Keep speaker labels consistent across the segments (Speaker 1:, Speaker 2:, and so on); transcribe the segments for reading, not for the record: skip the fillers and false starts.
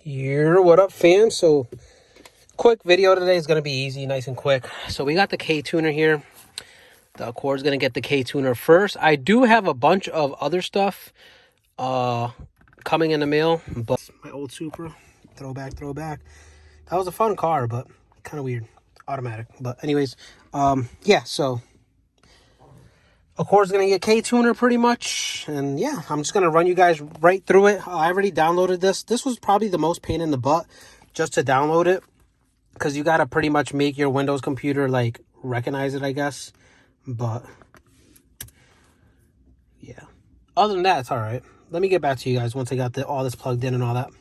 Speaker 1: What up, fam? So, quick video today is going to be easy, nice and quick. So, we got the Ktuner here. The Accord's going to get the Ktuner first. I do have a bunch of other stuff coming in the mail, but my old Supra, throwback. That was a fun car, but kind of weird. Automatic. But anyways, yeah, so Accord's going to get Ktuner pretty much. And yeah, I'm just going to run you guys right through it. I already downloaded this. This was probably the most pain in the butt just to download it, because you got to pretty much make your Windows computer like recognize it, I guess. But yeah, other than that, it's all right. Let me get back to you guys once I got all this plugged in and all that.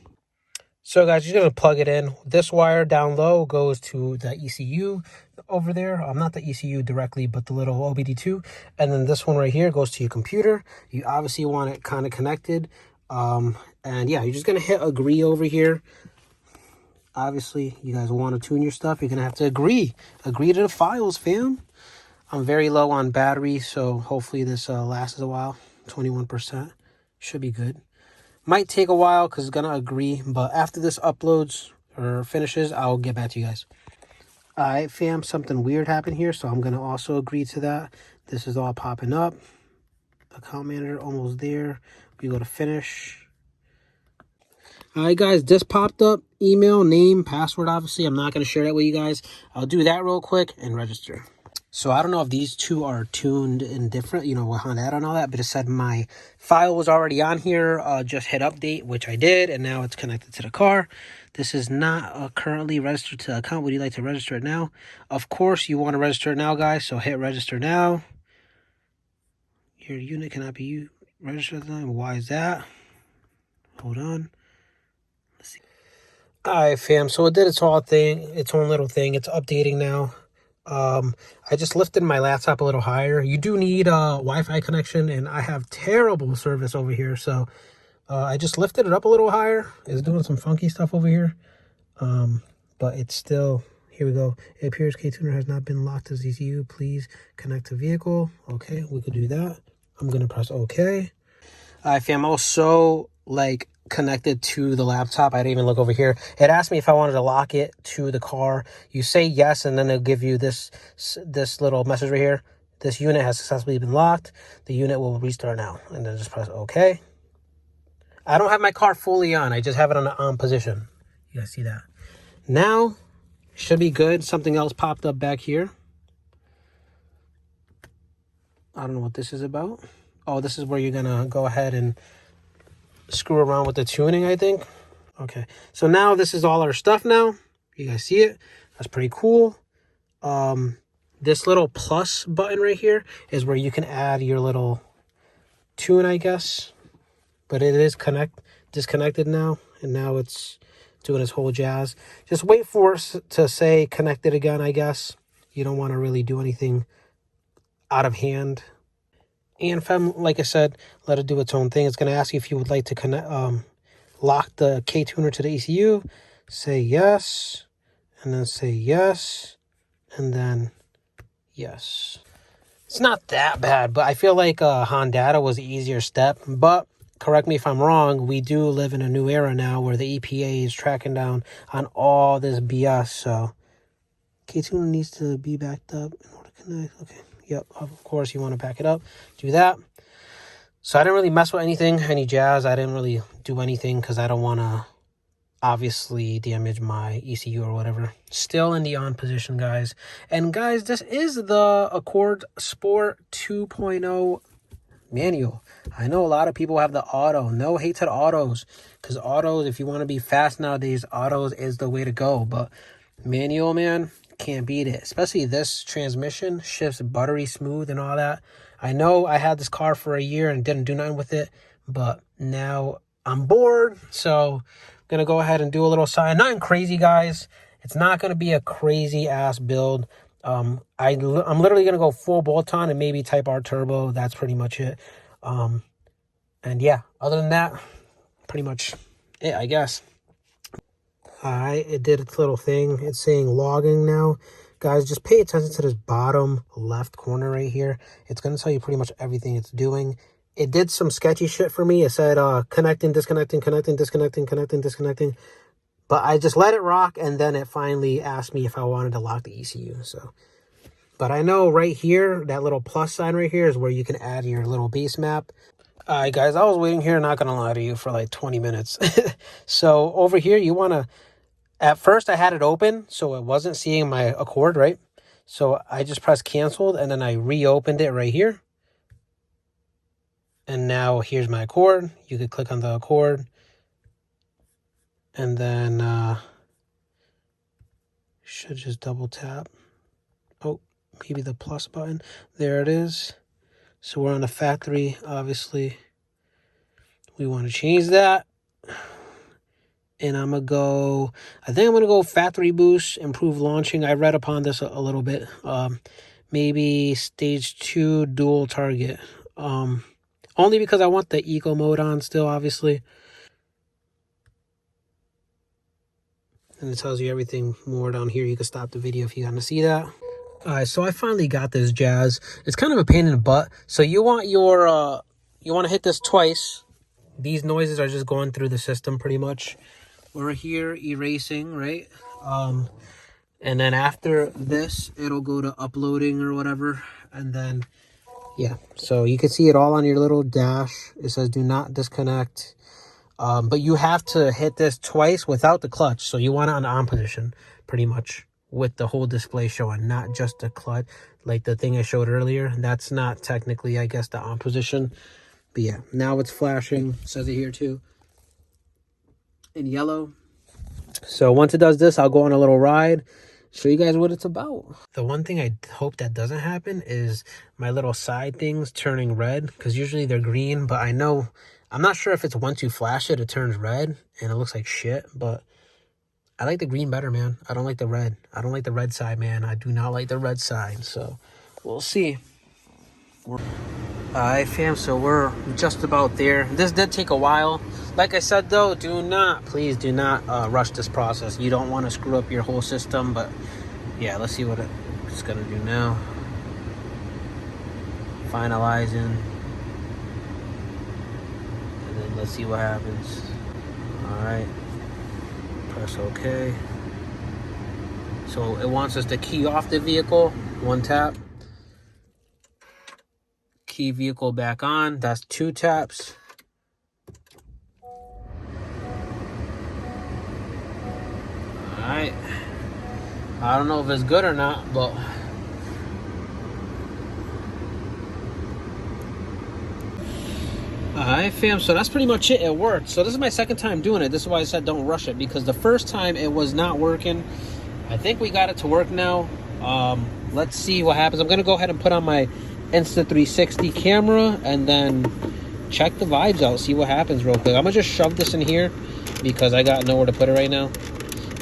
Speaker 1: So guys, you're going to plug it in. This wire down low goes to the ECU over there. Not the ECU directly, but the little OBD2. And then this one right here goes to your computer. You obviously want it kind of connected. And yeah, you're just going to hit agree over here. Obviously, you guys want to tune your stuff. You're going to have to agree. Agree to the files, fam. I'm very low on battery, so hopefully this lasts a while. 21%. Should be good. Might take a while because it's going to agree, but after this uploads or finishes, I'll get back to you guys. All right, fam, something weird happened here, so I'm going to also agree to that. This is all popping up. Account manager almost there. We go to finish. All right, guys, this popped up. Email, name, password, obviously. I'm not going to share that with you guys. I'll do that real quick and register. So I don't know if these two are tuned in different, on that and all that, but it said my file was already on here. Just hit update, which I did, and now it's connected to the car. This is not currently registered to the account. Would you like to register it now? Of course, you want to register it now, guys, so hit register now. Your unit cannot be registered at the time. Why is that? Hold on. Let's see. All right, fam, so it did its own little thing. It's updating now. I just lifted my laptop a little higher. You do need a Wi-Fi connection, and I have terrible service over here, so I just lifted it up a little higher. It's doing some funky stuff over here, but it's still, here we go. It appears Ktuner has not been locked as ECU. Please connect to vehicle. Okay, we could do that. I'm gonna press okay. All right, fam, I was so connected to the laptop, I didn't even look over here. It asked me if I wanted to lock it to the car. You say yes, and then it'll give you this little message right here. This unit has successfully been locked. The unit will restart now, and then just press okay. I don't have my car fully on. I just have it on the on position. You guys see that? Now should be good. Something else popped up back here. I don't know what this is about. Oh, this is where you're gonna go ahead and screw around with the tuning, I think. Okay, so now this is all our stuff now. You guys see it? That's pretty cool. This little plus button right here is where you can add your little tune, I guess. But it is disconnected now, and now it's doing its whole jazz. Just wait for it to say connected again, I guess. You don't want to really do anything out of hand. And like I said, let it do its own thing. It's going to ask you if you would like to connect, lock the Ktuner to the ECU. Say yes, and then say yes, and then yes. It's not that bad, but I feel like Honda was the easier step. But correct me if I'm wrong, we do live in a new era now where the EPA is tracking down on all this BS. So Ktuner needs to be backed up in order to connect. Okay. Yep, of course you want to back it up. Do that. So I didn't really mess with any jazz. I didn't really do anything because I don't want to obviously damage my ECU or whatever. Still in the on position, guys. And guys, this is the Accord Sport 2.0 manual. I know a lot of people have the auto. No hate to the autos, because autos, if you want to be fast nowadays, autos is the way to go. But manual, man, can't beat it. Especially this transmission shifts buttery smooth and all that. I know I had this car for a year and didn't do nothing with it, but now I'm bored, so I'm gonna go ahead and do a little sign. Nothing crazy, guys. It's not gonna be a crazy ass build. I'm literally gonna go full bolt-on and maybe Type R turbo. That's pretty much it. And yeah, other than that, pretty much it, I guess. Alright, it did its little thing. It's saying logging now. Guys, just pay attention to this bottom left corner right here. It's going to tell you pretty much everything it's doing. It did some sketchy shit for me. It said connecting, disconnecting, connecting, disconnecting, connecting, disconnecting. But I just let it rock, and then it finally asked me if I wanted to lock the ECU. So, but I know right here, that little plus sign right here is where you can add your little base map. All right, guys, I was waiting here, not going to lie to you, for like 20 minutes. So over here, you want to, at first I had it open, so it wasn't seeing my Accord, right? So I just pressed canceled, and then I reopened it right here. And now here's my Accord. You could click on the Accord. And then should just double tap. Oh, maybe the plus button. There it is. So we're on the factory, obviously. We want to change that. And I'm going to go, I think I'm going to go factory boost, improve launching. I read upon this a little bit. Maybe stage 2 dual target. Only because I want the eco mode on still, obviously. And it tells you everything more down here. You can stop the video if you want to see that. All right, so I finally got this jazz. It's kind of a pain in the butt. So you want your, you want to hit this twice. These noises are just going through the system pretty much. We're here erasing, right? And then after this, it'll go to uploading or whatever. And then, yeah. So you can see it all on your little dash. It says do not disconnect. But you have to hit this twice without the clutch. So you want it on the on position, pretty much, with the whole display showing, not just the clutch, like the thing I showed earlier. That's not technically, I guess, the on position. But yeah, now it's flashing. It says it here too, in yellow. So once it does this, I'll go on a little ride, show you guys what it's about. The one thing I hope that doesn't happen is my little side things turning red, because usually they're green, but I know, I'm not sure if it's once you flash it, it turns red and it looks like shit, but I like the green better, man. I don't like the red. I don't like the red side, man. I do not like the red side, so we'll see. Alright, fam, so we're just about there. This did take a while. Like I said, though, please do not rush this process. You don't want to screw up your whole system, but yeah, let's see what it's going to do now. Finalizing. And then let's see what happens. Alright. Press OK. So it wants us to key off the vehicle. One tap. Key vehicle back on. That's 2 taps. Alright. I don't know if it's good or not, but alright, fam, so that's pretty much it. It worked. So this is my second time doing it. This is why I said don't rush it, because the first time it was not working. I think we got it to work now. Let's see what happens. I'm gonna go ahead and put on my Insta360 camera and then check the vibes out, see what happens real quick. I'm gonna just shove this in here because I got nowhere to put it right now.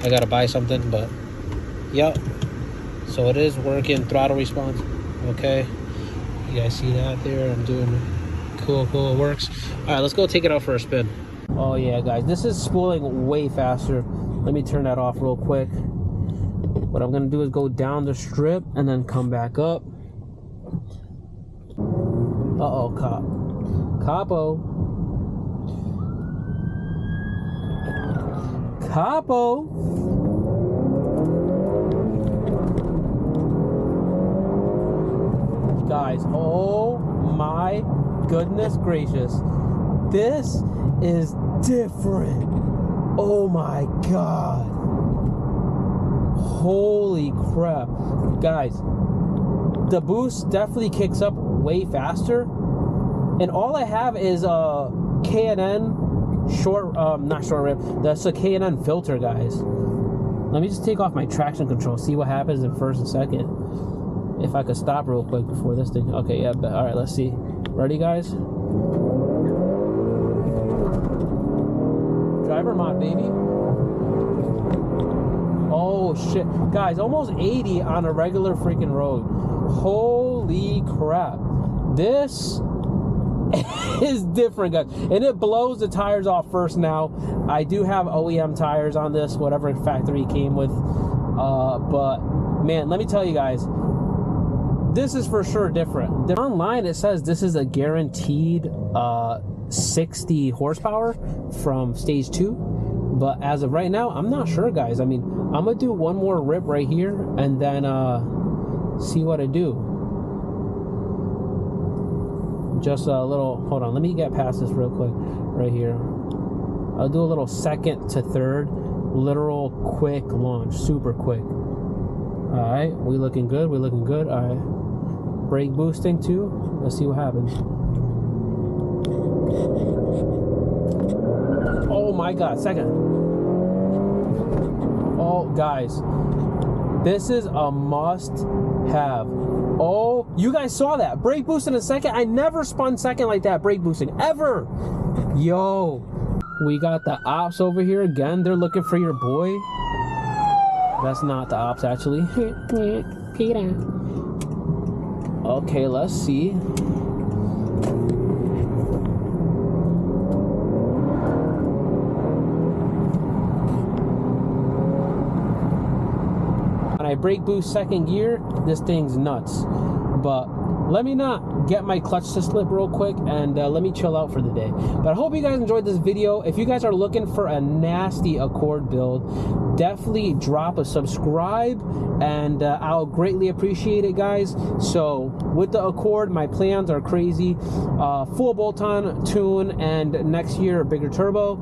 Speaker 1: I gotta buy something, but yep. So it is working. Throttle response, okay. You guys see that there? I'm doing cool, it works. All right, let's go take it out for a spin. Oh yeah, guys, this is spooling way faster. Let me turn that off real quick. What I'm gonna do is go down the strip and then come back up. Uh-oh, Capo. Guys, oh my goodness gracious. This is different. Oh my God. Holy crap. Guys, the boost definitely kicks up way faster, and all I have is a K&N not short rib, that's a K&N filter, guys. Let me just take off my traction control, see what happens in first and second. If I could stop real quick before this thing. Okay, yeah, all right, let's see. Ready, guys? Driver mod, baby. Oh shit, guys, almost 80 on a regular freaking road. Holy crap. This is different, guys, and it blows the tires off first. Now I do have OEM tires on this, whatever factory came with, but man, let me tell you guys, this is for sure different. Online it says this is a guaranteed 60 horsepower from stage 2, But as of right now, I'm not sure, guys. I mean, I'm gonna do one more rip right here and then see what I do. Just a little, hold on, let me get past this real quick right here. I'll do a little second to third, literal quick launch, super quick. All right, we looking good, we looking good. All right, brake boosting too. Let's see what happens. Oh my God, second. Oh, guys, this is a must have. Oh, you guys saw that. Brake boosting in second. I never spun second like that, brake boosting, ever. Yo, we got the ops over here again. They're looking for your boy. That's not the ops, actually. Okay, let's see. When I brake boost second gear, this thing's nuts. But let me not get my clutch to slip real quick, and let me chill out for the day. But I hope you guys enjoyed this video. If you guys are looking for a nasty Accord build, definitely drop a subscribe, and I'll greatly appreciate it, guys. So with the Accord, my plans are crazy. Full bolt-on tune, and next year a bigger turbo,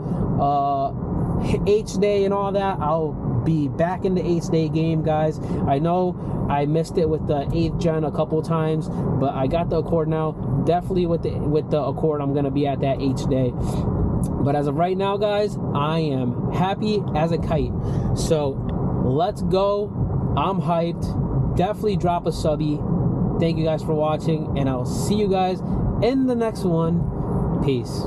Speaker 1: H-Day and all that. I'll be back in the H-Day game, guys. I know I missed it with the 8th gen a couple times, but I got the Accord now. Definitely with the Accord, I'm gonna be at that H-Day. But as of right now, guys, I am happy as a kite. So let's go. I'm hyped. Definitely drop a subby. Thank you guys for watching, and I'll see you guys in the next one. Peace.